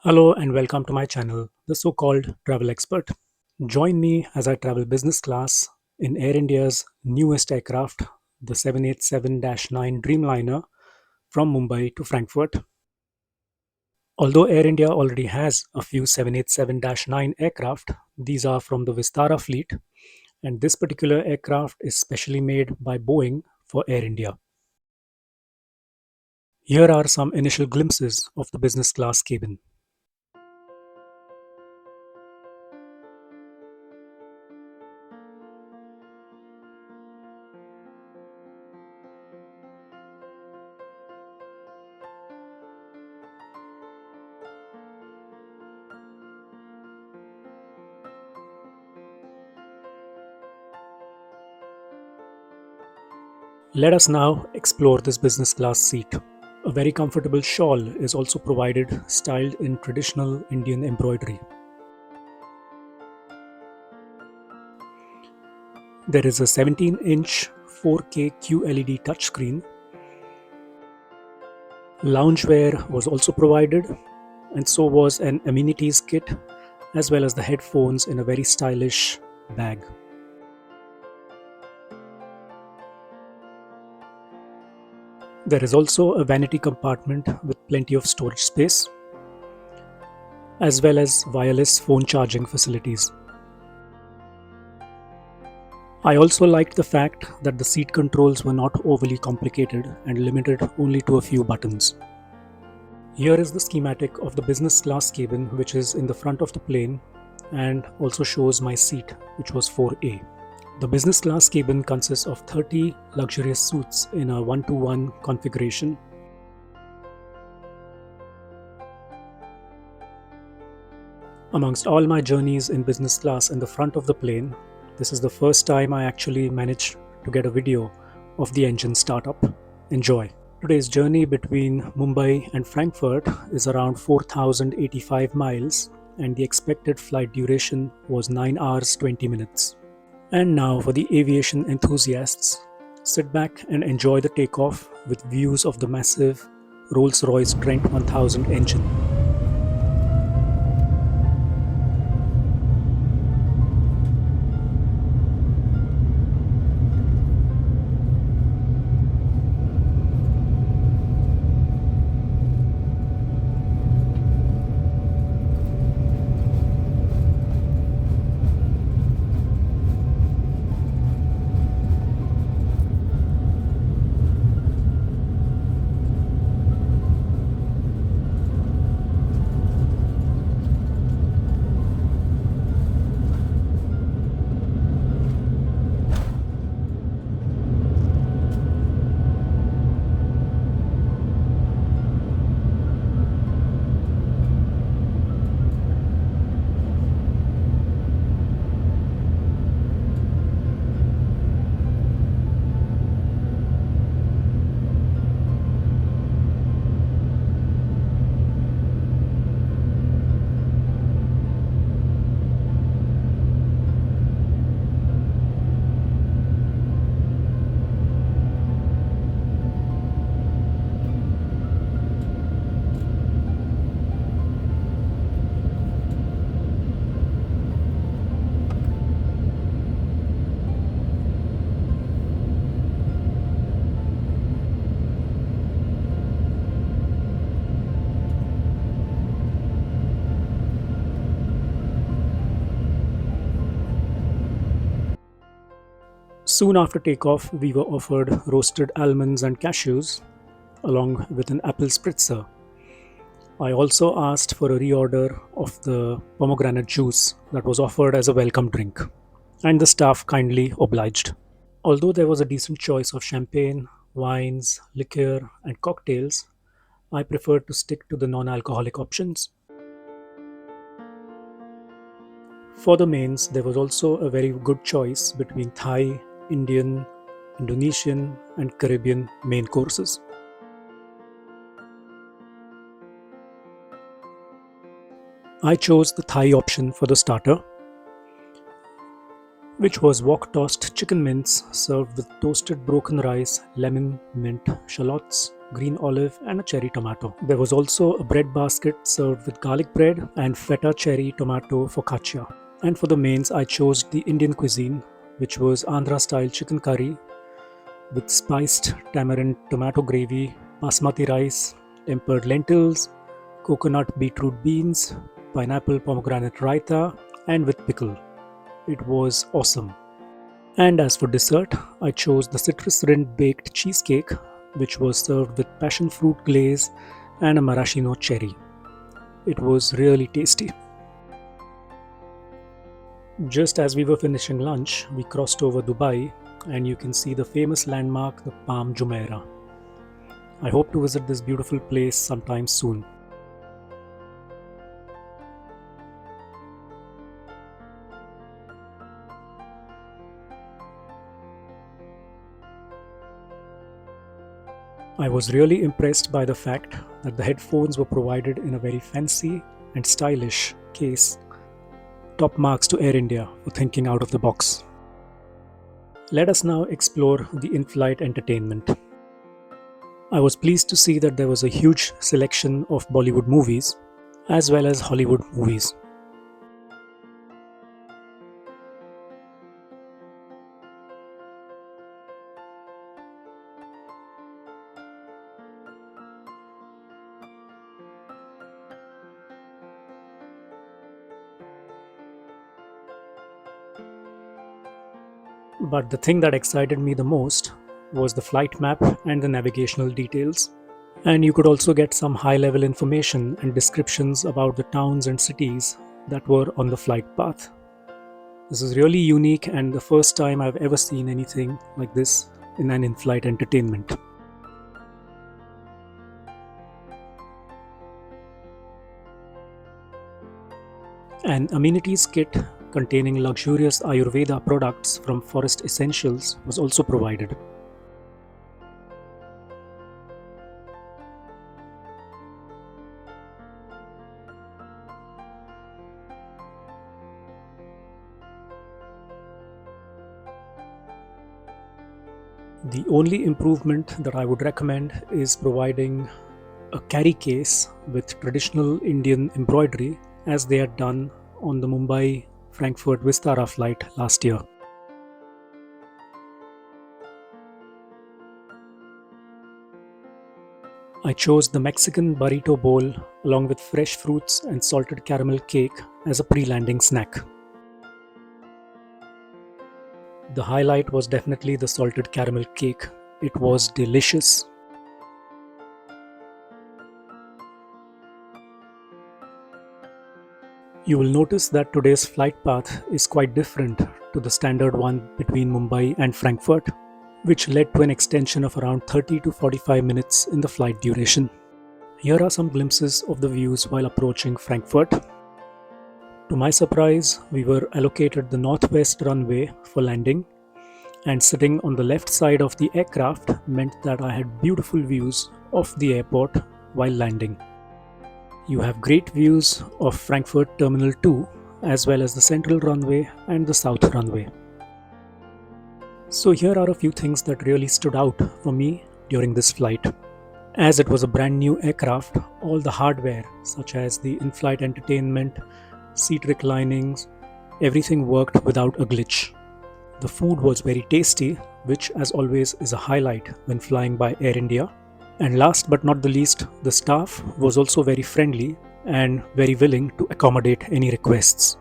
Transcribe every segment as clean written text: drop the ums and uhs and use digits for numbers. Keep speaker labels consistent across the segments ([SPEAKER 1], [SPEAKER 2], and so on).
[SPEAKER 1] Hello and welcome to my channel, The So-Called Travel Expert. Join me as I travel business class in Air India's newest aircraft, the 787-9 Dreamliner from Mumbai to Frankfurt. Although Air India already has a few 787-9 aircraft, these are from the Vistara fleet, and this particular aircraft is specially made by Boeing for Air India. Here are some initial glimpses of the business class cabin. Let us now explore this business class seat. A very comfortable shawl is also provided, styled in traditional Indian embroidery. There is a 17-inch 4K QLED touchscreen. Loungewear was also provided, and so was an amenities kit, as well as the headphones in a very stylish bag. There is also a vanity compartment with plenty of storage space, as well as wireless phone charging facilities. I also liked the fact that the seat controls were not overly complicated and limited only to a few buttons. Here is the schematic of the business class cabin, which is in the front of the plane and also shows my seat, which was 4A. The business class cabin consists of 30 luxurious suites in a 1-to-1 configuration. Amongst all my journeys in business class in the front of the plane, this is the first time I actually managed to get a video of the engine startup. Enjoy. Today's journey between Mumbai and Frankfurt is around 4,085 miles, and the expected flight duration was 9 hours 20 minutes. And now for the aviation enthusiasts, sit back and enjoy the takeoff with views of the massive Rolls-Royce Trent 1000 engine. Soon after takeoff, we were offered roasted almonds and cashews, along with an apple spritzer. I also asked for a reorder of the pomegranate juice that was offered as a welcome drink, and the staff kindly obliged. Although there was a decent choice of champagne, wines, liquor, and cocktails, I preferred to stick to the non-alcoholic options. For the mains, there was also a very good choice between Thai, Indian, Indonesian, and Caribbean main courses. I chose the Thai option for the starter, which was wok-tossed chicken mince served with toasted broken rice, lemon, mint, shallots, green olive, and a cherry tomato. There was also a bread basket served with garlic bread and feta cherry tomato focaccia. And for the mains, I chose the Indian cuisine, which was Andhra style chicken curry with spiced tamarind tomato gravy, basmati rice, tempered lentils, coconut beetroot beans, pineapple pomegranate raita, and with pickle. It was awesome. And as for dessert, I chose the citrus rind baked cheesecake, which was served with passion fruit glaze and a maraschino cherry. It was really tasty. Just as we were finishing lunch, we crossed over Dubai, and you can see the famous landmark, the Palm Jumeirah. I hope to visit this beautiful place sometime soon. I was really impressed by the fact that the headphones were provided in a very fancy and stylish case. Top marks to Air India for thinking out of the box. Let us now explore the in-flight entertainment. I was pleased to see that there was a huge selection of Bollywood movies as well as Hollywood movies. But the thing that excited me the most was the flight map and the navigational details. And you could also get some high level information and descriptions about the towns and cities that were on the flight path. This is really unique and the first time I've ever seen anything like this in an in-flight entertainment. An amenities kit containing luxurious Ayurveda products from Forest Essentials was also provided. The only improvement that I would recommend is providing a carry case with traditional Indian embroidery as they had done on the Mumbai Frankfurt Vistara flight last year. I chose the Mexican burrito bowl along with fresh fruits and salted caramel cake as a pre-landing snack. The highlight was definitely the salted caramel cake. It was delicious. You will notice that today's flight path is quite different to the standard one between Mumbai and Frankfurt, which led to an extension of around 30 to 45 minutes in the flight duration. Here are some glimpses of the views while approaching Frankfurt. To my surprise, we were allocated the northwest runway for landing, and sitting on the left side of the aircraft meant that I had beautiful views of the airport while landing. You have great views of Frankfurt Terminal 2 as well as the central runway and the south runway. So here are a few things that really stood out for me during this flight. As it was a brand new aircraft, all the hardware such as the in-flight entertainment, seat reclinings, everything worked without a glitch. The food was very tasty, which as always is a highlight when flying by Air India. And last but not the least, the staff was also very friendly and very willing to accommodate any requests.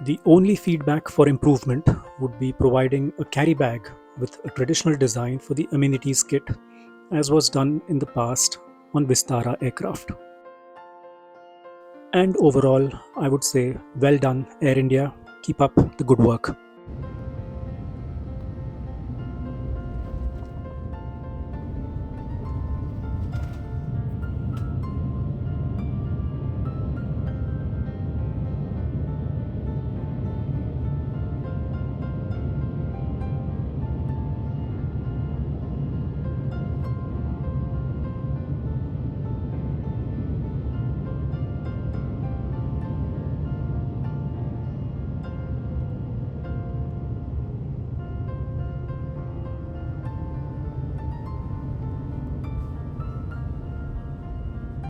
[SPEAKER 1] The only feedback for improvement would be providing a carry bag with a traditional design for the amenities kit, as was done in the past on Vistara aircraft. And overall, I would say, well done, Air India. Keep up the good work.